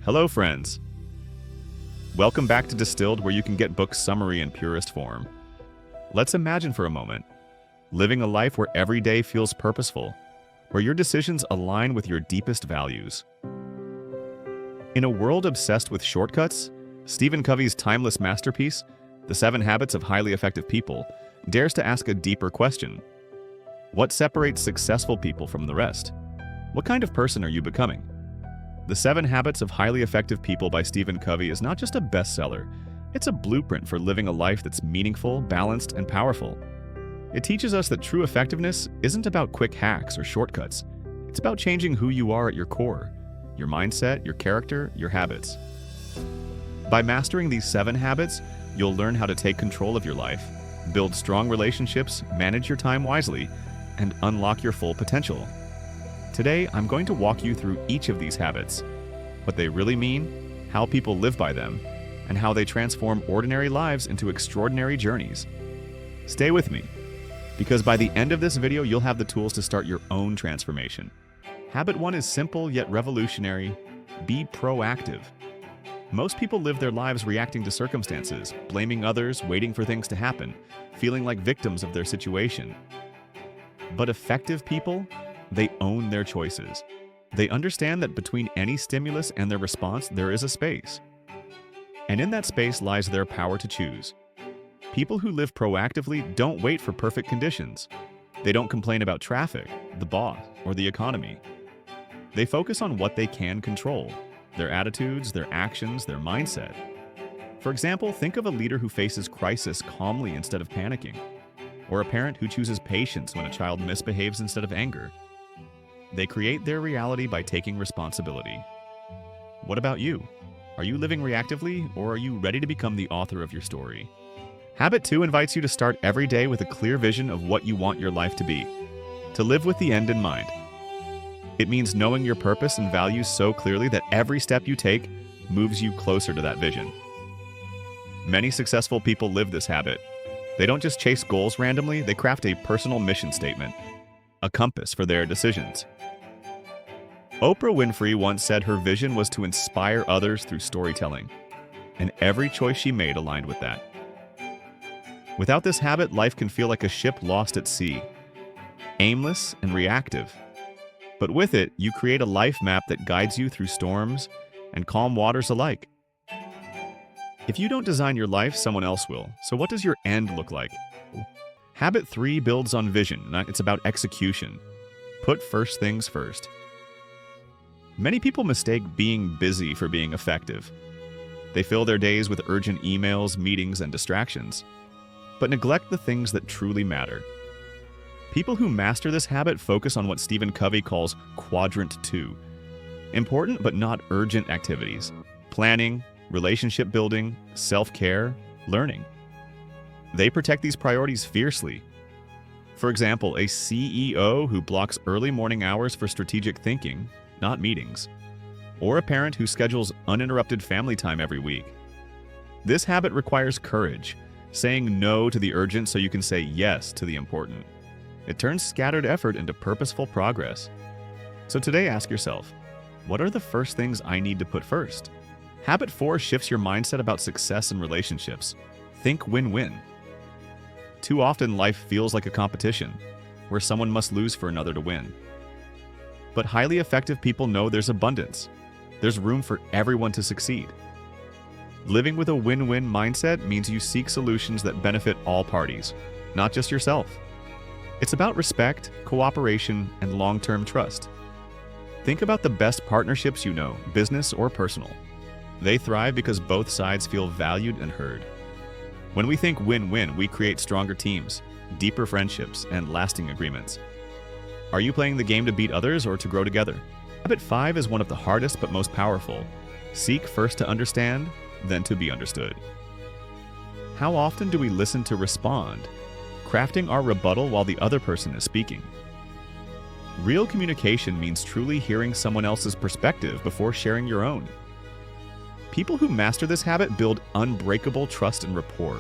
Hello, friends. Welcome back to Distilled, where you can get books summary in purest form. Let's imagine for a moment living a life where every day feels purposeful, where your decisions align with your deepest values. In a world obsessed with shortcuts, Stephen Covey's timeless masterpiece, The 7 Habits of Highly Effective People, dares to ask a deeper question. What separates successful people from the rest? What kind of person are you becoming? The 7 Habits of Highly Effective People by Stephen Covey is not just a bestseller, it's a blueprint for living a life that's meaningful, balanced, and powerful. It teaches us that true effectiveness isn't about quick hacks or shortcuts. It's about changing who you are at your core, your mindset, your character, your habits. By mastering these 7 habits, you'll learn how to take control of your life, build strong relationships, manage your time wisely, and unlock your full potential. Today, I'm going to walk you through each of these habits, what they really mean, how people live by them, and how they transform ordinary lives into extraordinary journeys. Stay with me, because by the end of this video, you'll have the tools to start your own transformation. Habit 1 is simple yet revolutionary. Be proactive. Most people live their lives reacting to circumstances, blaming others, waiting for things to happen, feeling like victims of their situation. But effective people, they own their choices. They understand that between any stimulus and their response, there is a space. And in that space lies their power to choose. People who live proactively don't wait for perfect conditions. They don't complain about traffic, the boss, or the economy. They focus on what they can control: their attitudes, their actions, their mindset. For example, think of a leader who faces crisis calmly instead of panicking, or a parent who chooses patience when a child misbehaves instead of anger. They create their reality by taking responsibility. What about you? Are you living reactively, or are you ready to become the author of your story? Habit 2 invites you to start every day with a clear vision of what you want your life to be, to live with the end in mind. It means knowing your purpose and values so clearly that every step you take moves you closer to that vision. Many successful people live this habit. They don't just chase goals randomly, they craft a personal mission statement, a compass for their decisions. Oprah Winfrey once said her vision was to inspire others through storytelling, and every choice she made aligned with that. Without this habit, life can feel like a ship lost at sea, aimless and reactive. But with it, you create a life map that guides you through storms and calm waters alike. If you don't design your life, someone else will. So what does your end look like? Habit 3 builds on vision. It's about execution. Put first things first. Many people mistake being busy for being effective. They fill their days with urgent emails, meetings, and distractions, but neglect the things that truly matter. People who master this habit focus on what Stephen Covey calls Quadrant 2. Important but not urgent activities. Planning, relationship building, self-care, learning. They protect these priorities fiercely. For example, a CEO who blocks early morning hours for strategic thinking, not meetings. Or a parent who schedules uninterrupted family time every week. This habit requires courage, saying no to the urgent so you can say yes to the important. It turns scattered effort into purposeful progress. So today, ask yourself, what are the first things I need to put first? Habit 4 shifts your mindset about success and relationships. Think win-win. Too often, life feels like a competition, where someone must lose for another to win. But highly effective people know there's abundance. There's room for everyone to succeed. Living with a win-win mindset means you seek solutions that benefit all parties, not just yourself. It's about respect, cooperation, and long-term trust. Think about the best partnerships you know, business or personal. They thrive because both sides feel valued and heard. When we think win-win, we create stronger teams, deeper friendships, and lasting agreements. Are you playing the game to beat others or to grow together? Habit 5 is one of the hardest but most powerful. Seek first to understand, then to be understood. How often do we listen to respond, crafting our rebuttal while the other person is speaking? Real communication means truly hearing someone else's perspective before sharing your own. People who master this habit build unbreakable trust and rapport.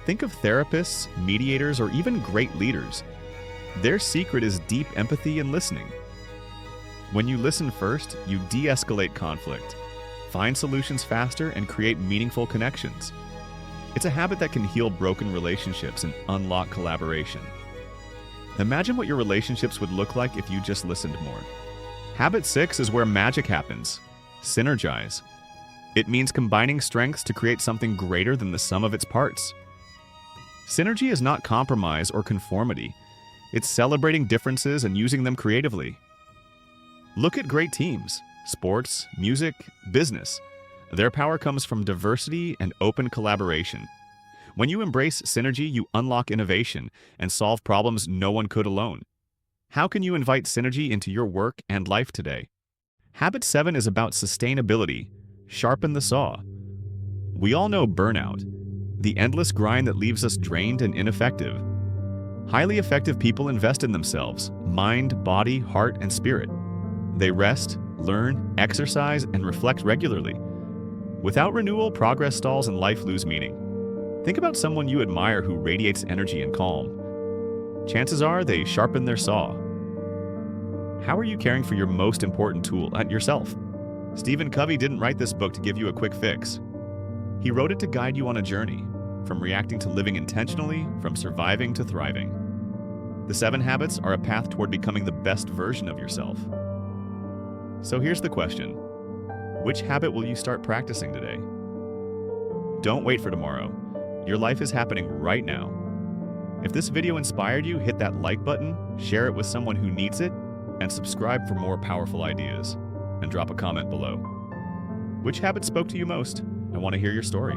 Think of therapists, mediators, or even great leaders. Their secret is deep empathy and listening. When you listen first, you de-escalate conflict, find solutions faster, and create meaningful connections. It's a habit that can heal broken relationships and unlock collaboration. Imagine what your relationships would look like if you just listened more. Habit 6 is where magic happens. Synergize. It means combining strengths to create something greater than the sum of its parts. Synergy is not compromise or conformity. It's celebrating differences and using them creatively. Look at great teams, sports, music, business. Their power comes from diversity and open collaboration. When you embrace synergy, you unlock innovation and solve problems no one could alone. How can you invite synergy into your work and life today? Habit 7 is about sustainability. Sharpen the saw. We all know burnout, the endless grind that leaves us drained and ineffective. Highly effective people invest in themselves, mind, body, heart, and spirit. They rest, learn, exercise, and reflect regularly. Without renewal, progress stalls and life lose meaning. Think about someone you admire who radiates energy and calm. Chances are they sharpen their saw. How are you caring for your most important tool, yourself? Stephen Covey didn't write this book to give you a quick fix. He wrote it to guide you on a journey, from reacting to living intentionally, from surviving to thriving. The 7 habits are a path toward becoming the best version of yourself. So here's the question. Which habit will you start practicing today? Don't wait for tomorrow. Your life is happening right now. If this video inspired you, hit that like button, share it with someone who needs it, and subscribe for more powerful ideas. And drop a comment below. Which habit spoke to you most? I want to hear your story.